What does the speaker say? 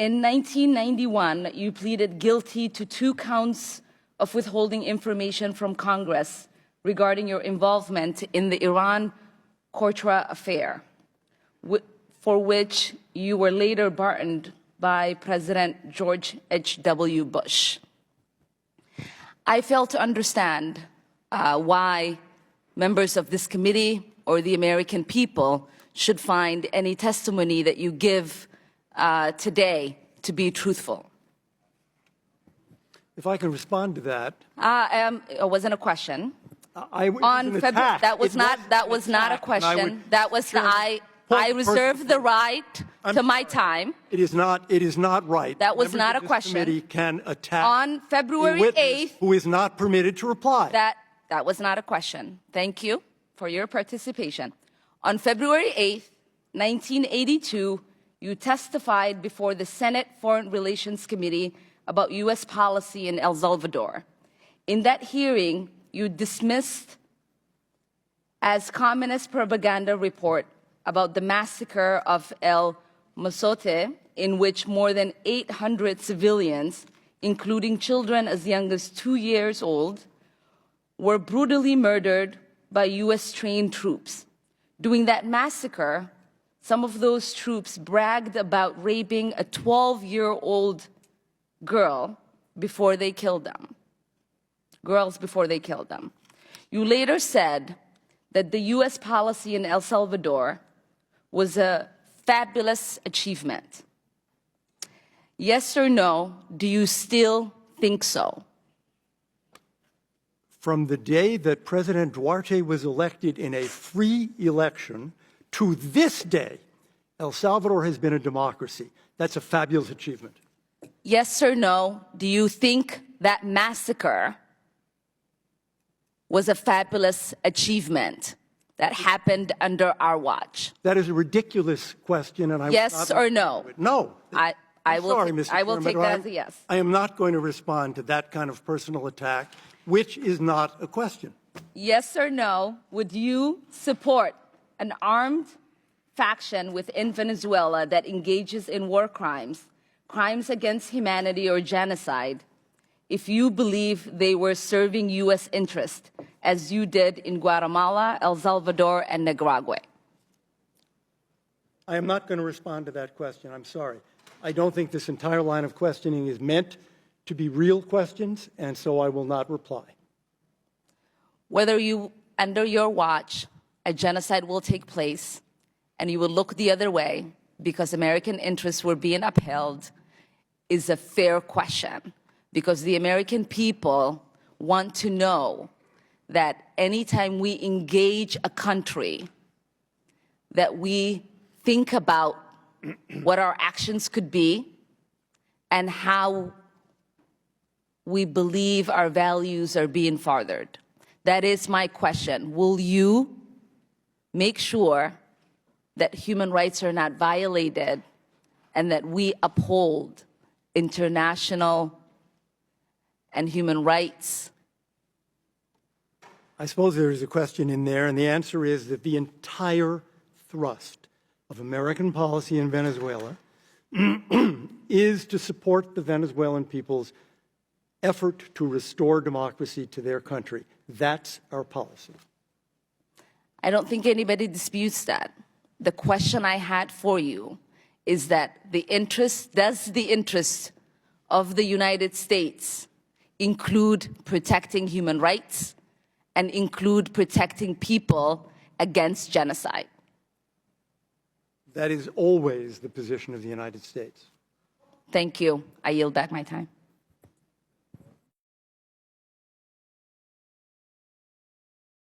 In 1991, you pleaded guilty to 2 counts of withholding information from Congress regarding your involvement in the Iran-Contra affair, for which you were later pardoned by President George H.W. Bush. I fail to understand why members of this committee or the American people should find any testimony that you give today to be truthful. If I can respond to that. It wasn't a question. That was not a question. I reserve the right to my time. It is not right. That was not a question. Committee can attack on February 8th, who is not permitted to reply. That was not a question. Thank you for your participation. On February 8th, 1982, you testified before the Senate Foreign Relations Committee about U.S. policy in El Salvador. In that hearing, you dismissed as communist propaganda report about the massacre of El Mozote, in which more than 800 civilians, including children as young as 2 years old, were brutally murdered by U.S.-trained troops. During that massacre, some of those troops bragged about raping a 12-year-old girl before they killed them. Girls before they killed them. You later said that the U.S. policy in El Salvador was a fabulous achievement. Yes or no, do you still think so? From the day that President Duarte was elected in a free election to this day, El Salvador has been a democracy. That's a fabulous achievement. Yes or no, do you think that massacre was a fabulous achievement that happened under our watch? That is a ridiculous question, and I yes or no? No. I will take that as a yes. I am not going to respond to that kind of personal attack, which is not a question. Yes or no, would you support an armed faction within Venezuela that engages in war crimes, crimes against humanity or genocide, if you believe they were serving U.S. interest, as you did in Guatemala, El Salvador, and Nicaragua? I am not going to respond to that question. I'm sorry. I don't think this entire line of questioning is meant to be real questions, and so I will not reply. Whether under your watch, a genocide will take place, and you will look the other way because American interests were being upheld, is a fair question. Because the American people want to know that anytime we engage a country, that we think about what our actions could be and how we believe our values are being furthered. That is my question. Will you make sure that human rights are not violated and that we uphold international and human rights? I suppose there is a question in there, and the answer is that the entire thrust of American policy in Venezuela is to support the Venezuelan people's effort to restore democracy to their country. That's our policy. I don't think anybody disputes that. The question I had for you is that does the interest of the United States include protecting human rights and include protecting people against genocide? That is always the position of the United States. Thank you. I yield back my time.